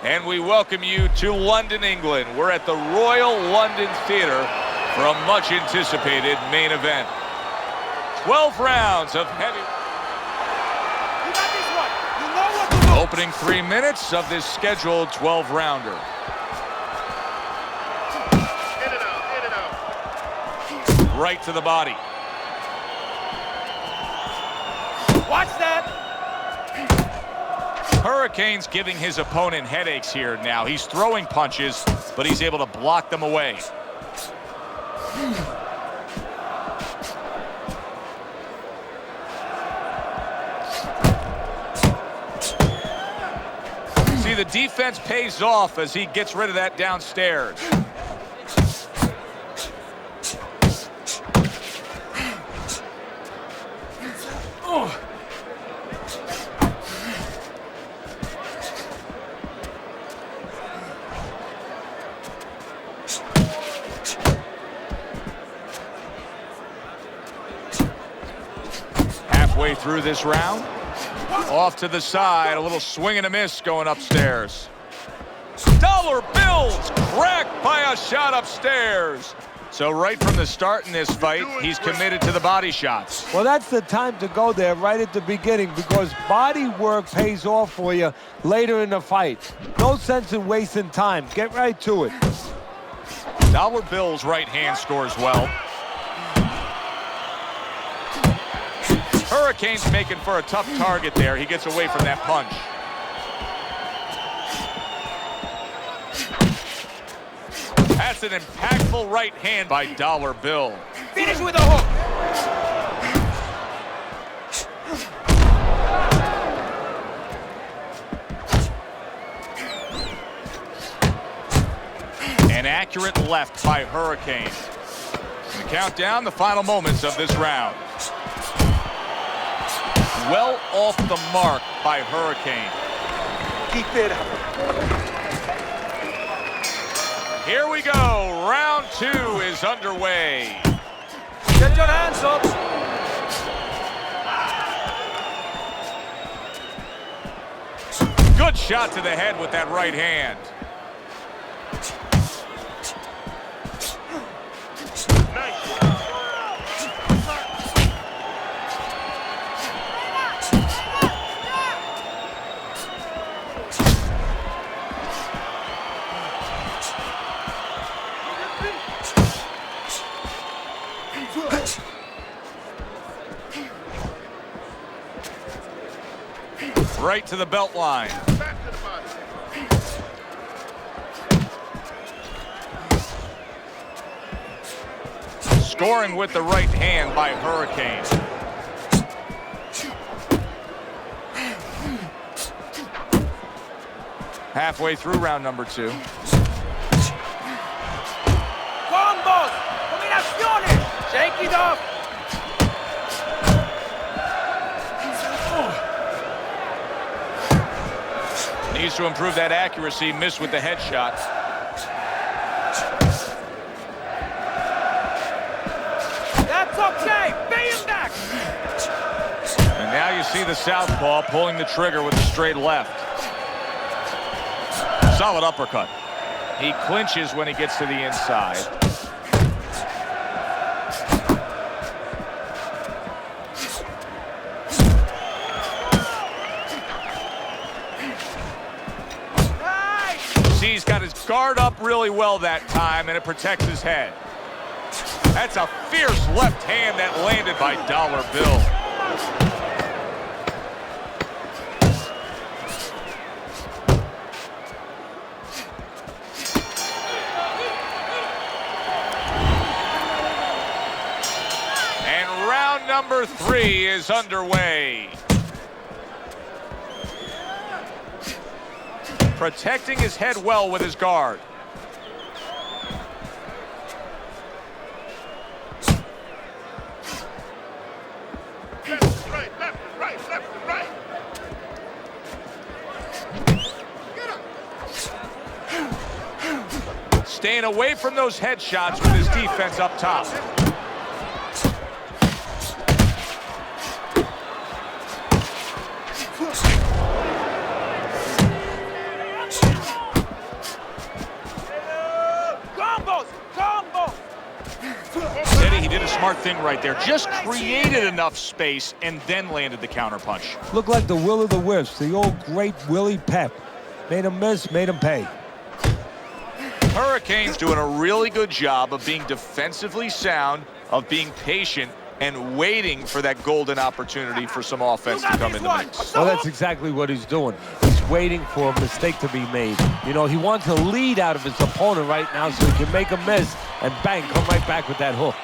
And we welcome you to London, England. We're at the Royal London Theatre for a much-anticipated main event. 12 rounds of heavy... You got this one. You know what to do. Opening 3 minutes of this scheduled 12-rounder. In and out. Right to the body. Watch that. Hurricane's giving his opponent headaches here now. He's throwing punches, but he's able to block them away. See, the defense pays off as he gets rid of that downstairs. Halfway through this round, off to the side, a little swing and a miss going upstairs. Dollar bills cracked by a shot upstairs. So right from the start in this fight, he's committed to the body shots. Well, that's the time to go there right at the beginning, because body work pays off for you later in the fight. No sense in wasting time. Get right to it. Dollar Bill's right hand scores well. Hurricane's making for a tough target there. He gets away from that punch. That's an impactful right hand by Dollar Bill. Finish with a hook. An accurate left by Hurricane. And count down the final moments of this round. Well off the mark by Hurricane. Keep it up. Here we go. Round 2 is underway. Get your hands up. Good shot to the head with that right hand. Right to the belt line. Scoring with the right hand by Hurricane. Halfway through round number 2. Combos. Combinaciones. Shake it off. Needs to improve that accuracy. Missed with the headshot. That's okay. Pay him back. And now you see the southpaw pulling the trigger with the straight left. Solid uppercut. He clinches when he gets to the inside. He's got his guard up really well that time, and it protects his head. That's a fierce left hand that landed by Dollar Bill. And round number 3 is underway. Protecting his head well with his guard. Staying away from those headshots with his defense up top. smart thing right there. Just created enough space and then landed the counterpunch. Looked like the will of the wisps, the old great Willie Pep. Made him miss, made him pay. Hurricanes doing a really good job of being defensively sound, of being patient, and waiting for that golden opportunity for some offense to come in the mix. Well, that's exactly what he's doing. He's waiting for a mistake to be made. You know, he wants a lead out of his opponent right now so he can make a miss and bang, come right back with that hook.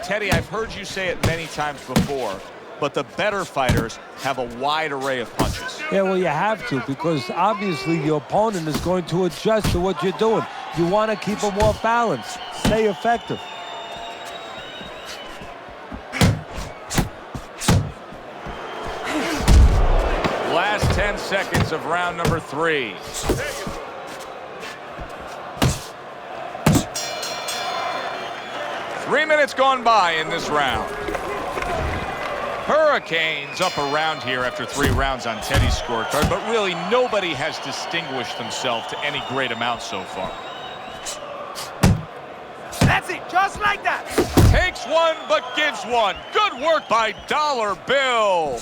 Teddy, I've heard you say it many times before, but the better fighters have a wide array of punches. Yeah, well, you have to, because obviously your opponent is going to adjust to what you're doing. You want to keep them more balanced, stay effective. Last 10 seconds of round number 3. Three minutes gone by in this round. Hurricanes up around here after 3 rounds on Teddy's scorecard, but really nobody has distinguished themselves to any great amount so far. That's it, just like that. Takes one, but gives one. Good work by Dollar Bill.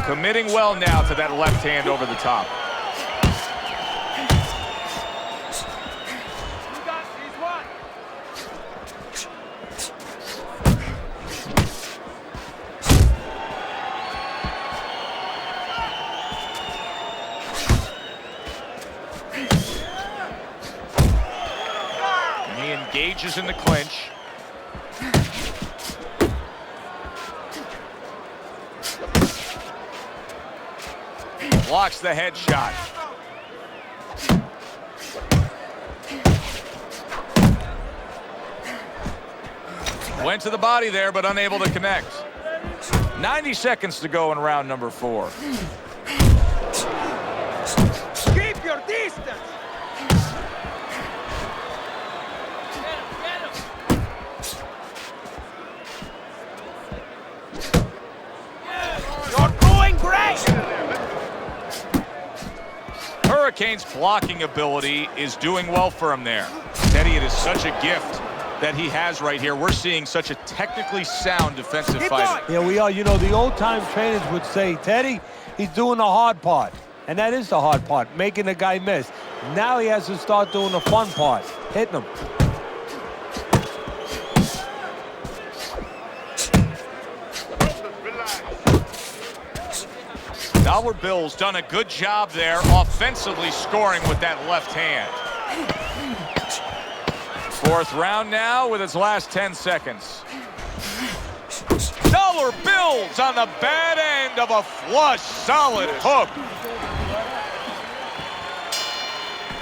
Committing well now to that left hand over the top. Engages in the clinch. Blocks the headshot. Went to the body there, but unable to connect. 90 seconds to go in round number 4. Keep your distance. Hurricane's blocking ability is doing well for him there. Teddy, it is such a gift that he has right here. We're seeing such a technically sound defensive fighter. Yeah, we are. You know, the old-time trainers would say, Teddy, he's doing the hard part. And that is the hard part, making the guy miss. Now he has to start doing the fun part, hitting him. Dollar Bill's done a good job there offensively scoring with that left hand. 4th round now with its last 10 seconds. Dollar Bill's on the bad end of a flush, solid hook.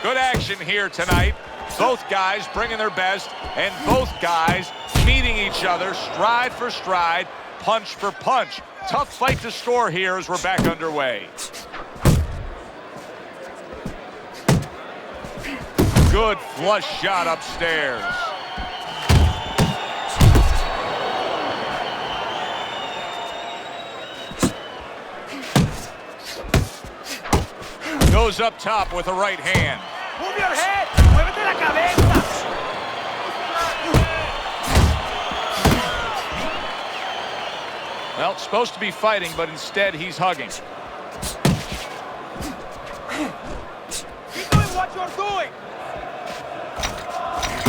Good action here tonight. Both guys bringing their best, and both guys meeting each other stride for stride, punch for punch. Tough fight to score here as we're back underway. Good flush shot upstairs. Goes up top with a right hand. Move your head. Muévete la cabeza. Well, supposed to be fighting, but instead he's hugging. Keep doing what you're doing.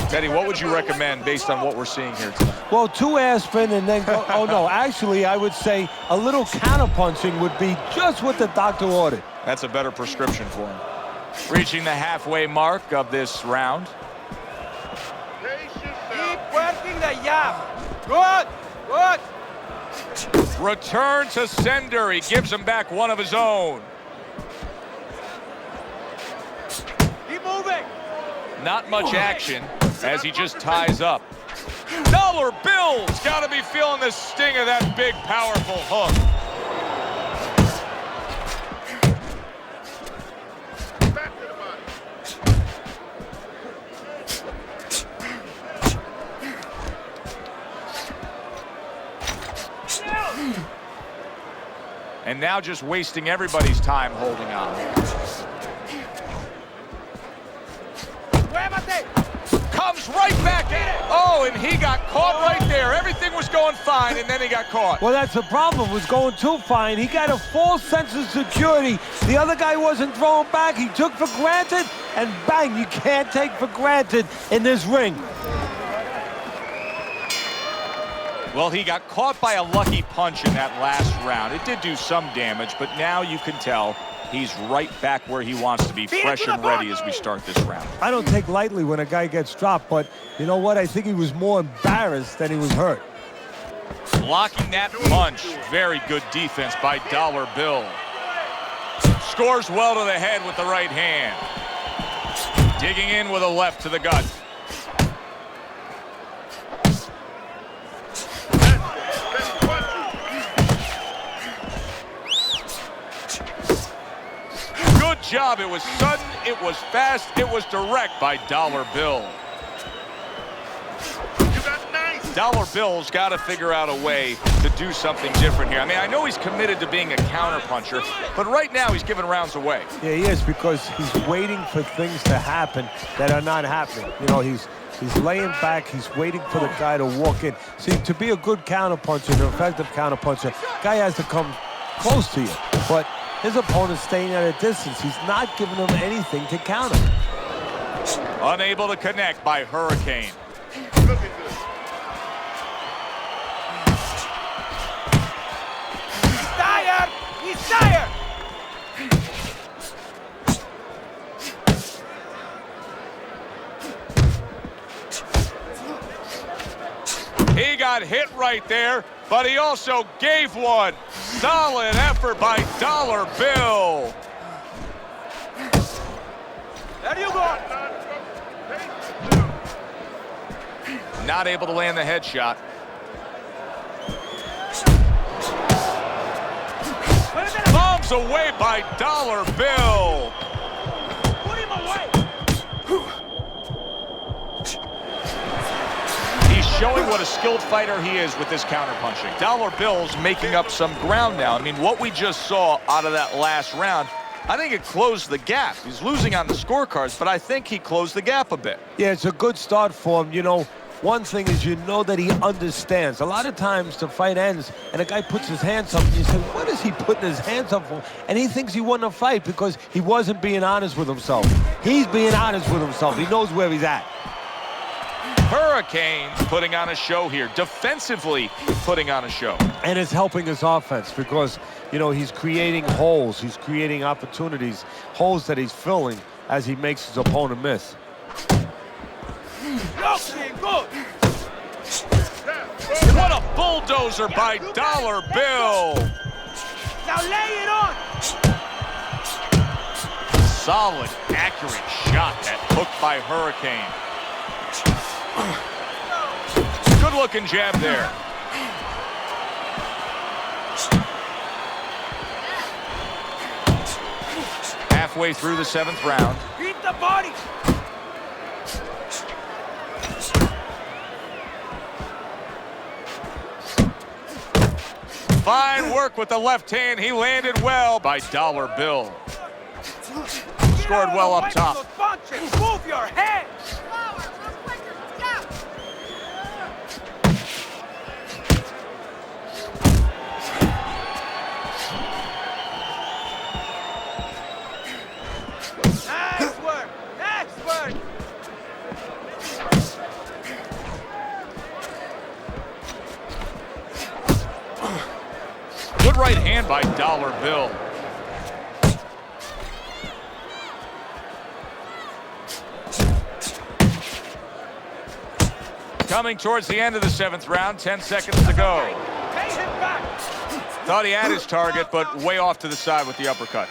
Teddy, what would you recommend based on what we're seeing here tonight? Well, 2 aspirin and then go, oh no, actually I would say a little counterpunching would be just what the doctor ordered. That's a better prescription for him. Reaching the halfway mark of this round. Keep working the jab. Good, good. Return to sender. He gives him back one of his own. Keep moving. Not much action as he just ties up. Dollar Bill's got to be feeling the sting of that big, powerful hook. And now just wasting everybody's time holding on. Comes right back in it. Oh, and he got caught right there. Everything was going fine, and then he got caught. Well, that's the problem. It was going too fine. He got a false sense of security. The other guy wasn't throwing back. He took for granted, and bang, you can't take for granted in this ring. Well, he got caught by a lucky punch in that last round. It did do some damage, but now you can tell he's right back where he wants to be, fresh and ready as we start this round. I don't take lightly when a guy gets dropped, but you know what? I think he was more embarrassed than he was hurt. Blocking that punch. Very good defense by Dollar Bill. Scores well to the head with the right hand. Digging in with a left to the gut. Good job. It was sudden, it was fast, it was direct by Dollar Bill. Dollar Bill's got to figure out a way to do something different here. I mean, I know he's committed to being a counterpuncher, but right now he's giving rounds away. Yeah, he is, because he's waiting for things to happen that are not happening. You know, he's laying back, he's waiting for the guy to walk in. See, to be a good counterpuncher, an effective counterpuncher, guy has to come close to you. But his opponent's staying at a distance. He's not giving him anything to counter. Unable to connect by Hurricane. He's tired! He got hit right there, but he also gave one. Solid effort by Dollar Bill. There you go. Not able to land the headshot. Bombs away by Dollar Bill. Put him away. He's showing what a skilled fighter he is with this counterpunching. Dollar Bill's making up some ground now. I mean, what we just saw out of that last round, I think it closed the gap. He's losing on the scorecards, but I think he closed the gap a bit. Yeah, it's a good start for him. You know, one thing is, you know that he understands. A lot of times the fight ends and a guy puts his hands up and you say, what is he putting his hands up for? And he thinks he won a fight because he wasn't being honest with himself. He's being honest with himself. He knows where he's at. Hurricane putting on a show here, defensively putting on a show. And it's helping his offense because, you know, he's creating holes. He's creating opportunities, holes that he's filling as he makes his opponent miss. Good. What a bulldozer by Dollar Bill. Now lay it on. Solid, accurate shot. That hook by Hurricane. Good looking jab there. Halfway through the 7th round. Beat the body. Fine work with the left hand. He landed well by Dollar Bill. Scored well up top. Move your head. Nice work. Nice work. Good right hand by Dollar Bill. Coming towards the end of the 7th round, 10 seconds to go. Pay him back. Thought he had his target, but way off to the side with the uppercut.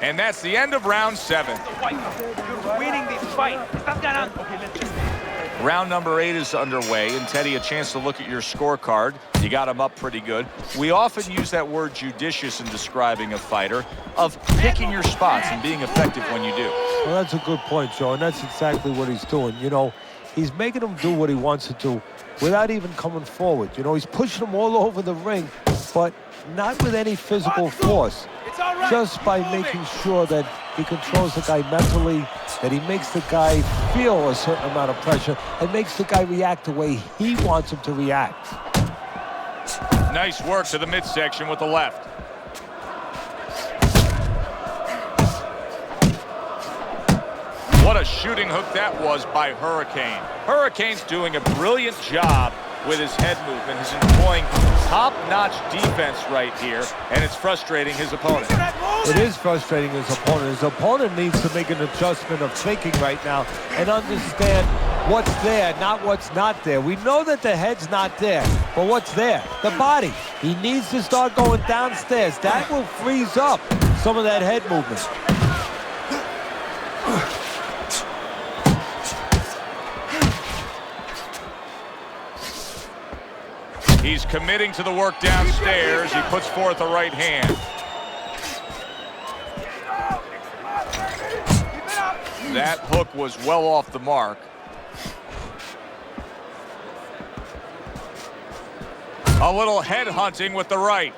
And that's the end of round 7. You're winning this fight. Stop that. Okay, let's do this. Round number 8 is underway, and Teddy, a chance to look at your scorecard. You got him up pretty good. We often use that word judicious in describing a fighter, of picking your spots and being effective when you do. Well, that's a good point, Joe, and that's exactly what he's doing. You know, he's making him do what he wants to do without even coming forward. You know, he's pushing him all over the ring, but not with any physical force, It's all right. just by Keep moving. making sure that he controls the guy mentally, that he makes the guy feel a certain amount of pressure, and makes the guy react the way he wants him to react. Nice work to the midsection with the left. What a shooting hook that was by Hurricane. Hurricane's doing a brilliant job with his head movement. He's employing top-notch defense right here, and it's frustrating his opponent. It is frustrating his opponent. His opponent needs to make an adjustment of thinking right now and understand what's there, not what's not there. We know that the head's not there, but what's there? The body. He needs to start going downstairs. That will freeze up some of that head movement. He's committing to the work downstairs. He puts forth a right hand. That hook was well off the mark. A little head hunting with the right.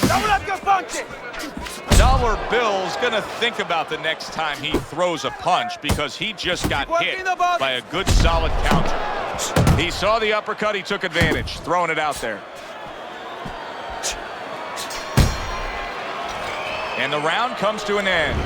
Double up your punches. Dollar Bill's gonna think about the next time he throws a punch because he just got hit by a good solid counter. He saw the uppercut, he took advantage, throwing it out there. And the round comes to an end.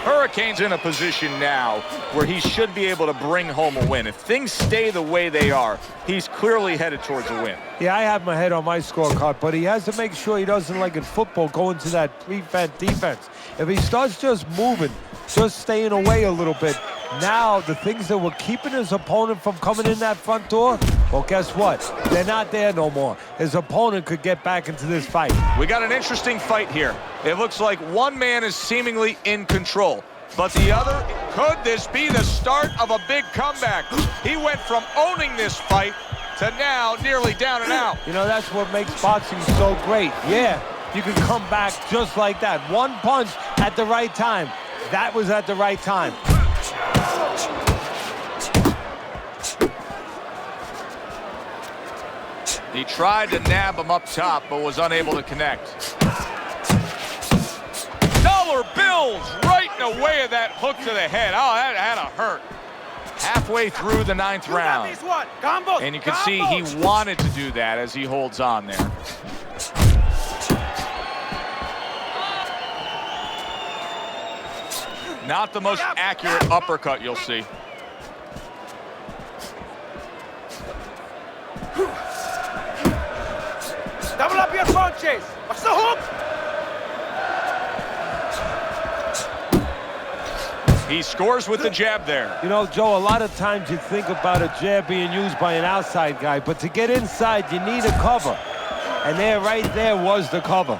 Hurricane's in a position now where he should be able to bring home a win. If things stay the way they are, he's clearly headed towards a win. Yeah, I have my head on my scorecard, but he has to make sure he doesn't, like in football, go into that prevent defense. If he starts just moving, just staying away a little bit, now the things that were keeping his opponent from coming in that front door, well, guess what? They're not there no more. His opponent could get back into this fight. We got an interesting fight here. It looks like one man is seemingly in control, but the other, could this be the start of a big comeback? He went from owning this fight to now nearly down and out. You know, that's what makes boxing so great. Yeah, you can come back just like that. One punch at the right time. That was at the right time. He tried to nab him up top, but was unable to connect. Dollar Bills right in the way of that hook to the head. Oh, that had to hurt. Halfway through the ninth round. And you can see he wanted to do that as he holds on there. Not the most accurate uppercut you'll see. Double up your punches. What's the hook? He scores with the jab there. You know, Joe, a lot of times you think about a jab being used by an outside guy, but to get inside, you need a cover. And there, right there, was the cover.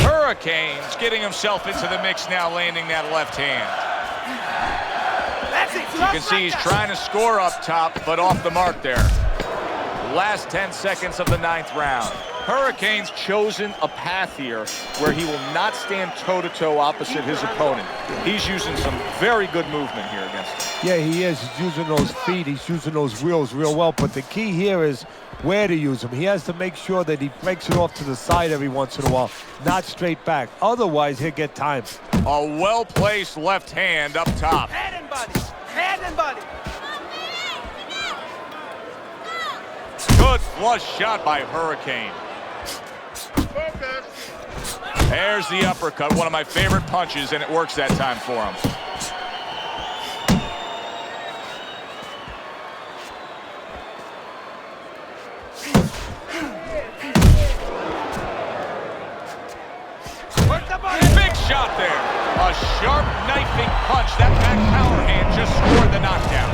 Hurricane's getting himself into the mix now, landing that left hand. That's it. You can see he's trying to score up top, but off the mark there. Last 10 seconds of the ninth round. Hurricane's chosen a path here where he will not stand toe-to-toe opposite his opponent. He's using some very good movement here against him. Yeah, he is. He's using those feet. He's using those wheels real well. But the key here is where to use them. He has to make sure that he breaks it off to the side every once in a while, not straight back. Otherwise, he'll get timed. A well-placed left hand up top. Head and body. Head and body. Good flush shot by Hurricane. There's the uppercut, one of my favorite punches, and it works that time for him. Big shot there. A sharp knifing punch. That back power hand just scored the knockdown.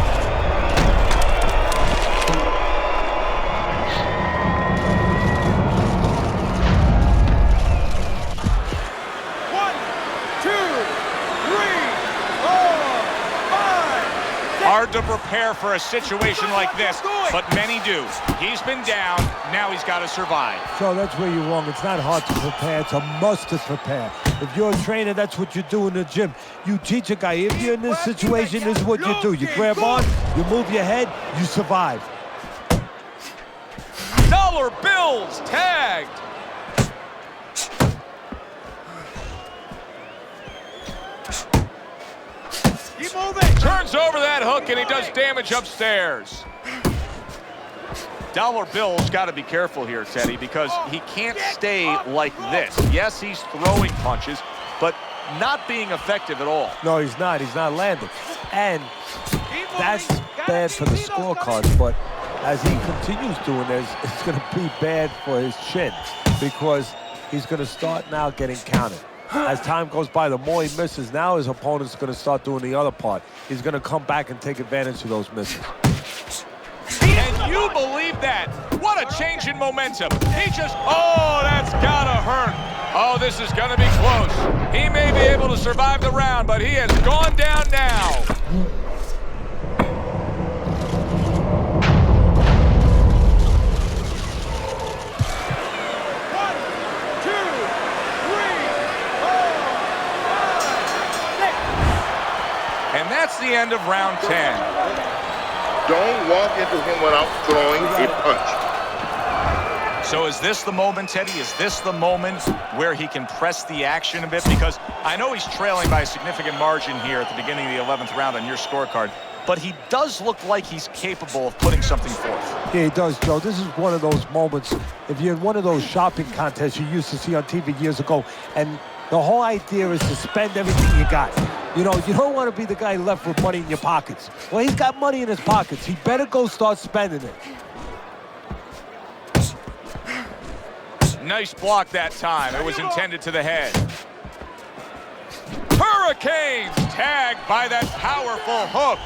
Our hard to prepare for a situation like this, but many do. He's been down, now he's got to survive. So that's where you're wrong. It's not hard to prepare, it's a must to prepare. If you're a trainer, that's what you do in the gym. You teach a guy, if you're in this situation, this is what you do. You grab on, you move your head, you survive. Dollar bills tagged. Keep moving. Turns over that hook and he does damage upstairs. Dollar Bill's got to be careful here, Teddy, because he can't stay like this. Yes, he's throwing punches, but not being effective at all. No, he's not. He's not landing. And that's bad for the scorecard, but as he continues doing this, it's going to be bad for his chin because he's going to start now getting counted. As time goes by, the more he misses, now his opponent's going to start doing the other part. He's going to come back and take advantage of those misses. And you believe that? What a change in momentum. He just, oh, that's got to hurt. Oh, this is going to be close. He may be able to survive the round, but he has gone down now. And that's the end of round 10. Don't walk into him without throwing a punch. So is this the moment, Teddy? Is this the moment where he can press the action a bit? Because I know he's trailing by a significant margin here at the beginning of the 11th round on your scorecard, but he does look like he's capable of putting something forth. Yeah, he does, Joe. This is one of those moments, if you're in one of those shopping contests you used to see on TV years ago, and the whole idea is to spend everything you got. You know, you don't want to be the guy left with money in your pockets. Well, he's got money in his pockets. He better go start spending it. Nice block that time. It was intended to the head. Hurricanes tagged by that powerful hook.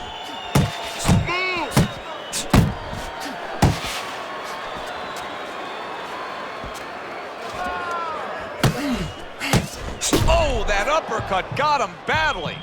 Oh, that uppercut got him badly.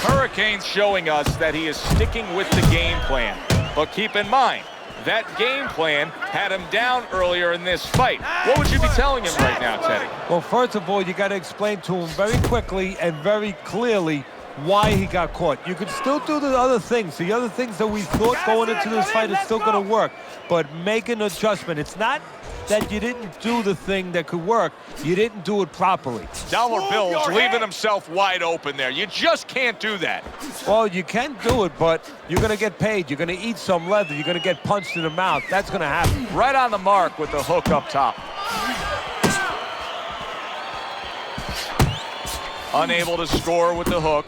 Hurricane's showing us that he is sticking with the game plan. But keep in mind, that game plan had him down earlier in this fight. What would you be telling him right now, Teddy? Well, first of all, you got to explain to him very quickly and very clearly why he got caught. You could still do the other things. The other things that we thought going into this fight is still going to work. But make an adjustment. It's not that you didn't do the thing that could work. You didn't do it properly. Dollar Bill's leaving himself wide open there. You just can't do that. Well, you can do it, but you're going to get paid. You're going to eat some leather. You're going to get punched in the mouth. That's going to happen. Right on the mark with the hook up top. Unable to score with the hook.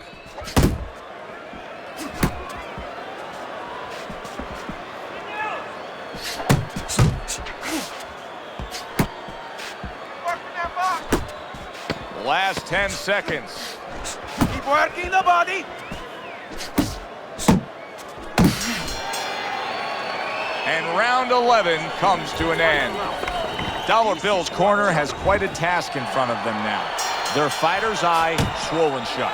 Last 10 seconds. Keep working the body. And round 11 comes to an end. Dollar Bill's corner has quite a task in front of them now. Their fighter's eye swollen shut.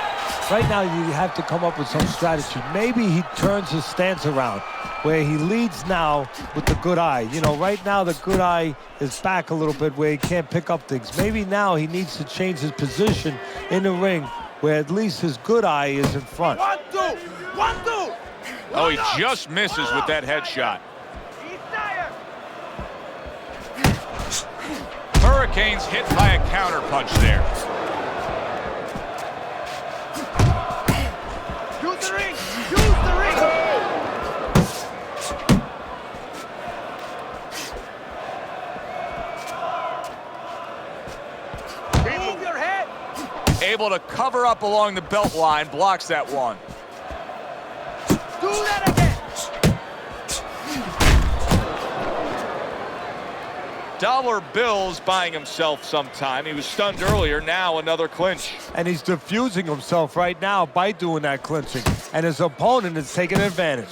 Right now, you have to come up with some strategy. Maybe he turns his stance around, where he leads now with the good eye. You know, right now the good eye is back a little bit where he can't pick up things. Maybe now he needs to change his position in the ring where at least his good eye is in front. 1, 2, 1, 2. Oh, he just misses with that headshot. He's tired. Hurricane's hit by a counterpunch there. Use the ring. Use the ring. Move your head. Able to cover up along the belt line, blocks that one. Do that again. Dollar Bill's buying himself some time. He was stunned earlier, now another clinch. And he's diffusing himself right now by doing that clinching. And his opponent is taking advantage.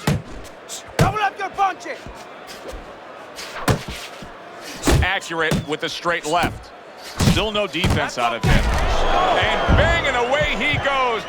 Double up your punching. Accurate with the straight left. Still no defense out of him. And banging away he goes.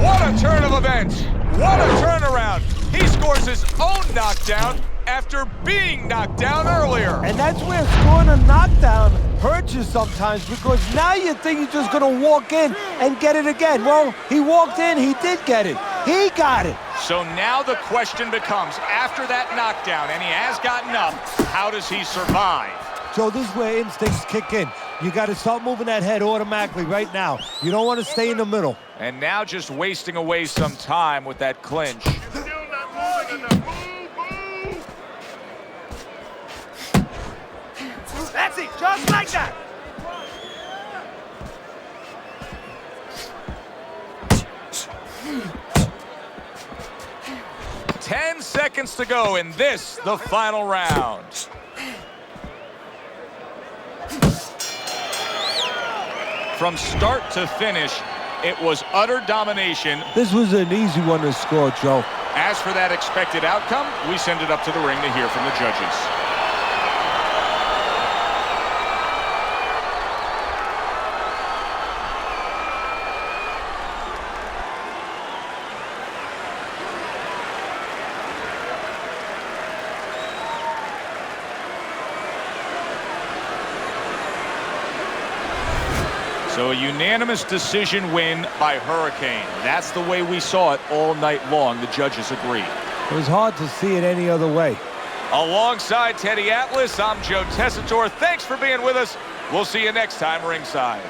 What a turn of events. What a turnaround. He scores his own knockdown after being knocked down earlier. And that's where scoring a knockdown hurts you sometimes, because now you think you're just going to walk in and get it again. Well, he walked in, he did get it. He got it. So now the question becomes, after that knockdown, and he has gotten up, how does he survive? Joe, this is where instincts kick in. You got to start moving that head automatically right now. You don't want to stay in the middle. And now just wasting away some time with that clinch. Still not moving enough. That's it, just like that. Ten seconds to go in this, the final round. From start to finish, it was utter domination. This was an easy one to score, Joe. As for that expected outcome, we send it up to the ring to hear from the judges. So a unanimous decision win by Hurricane. That's the way we saw it all night long. The judges agree. It was hard to see it any other way. Alongside Teddy Atlas, I'm Joe Tessitore. Thanks for being with us. We'll see you next time ringside.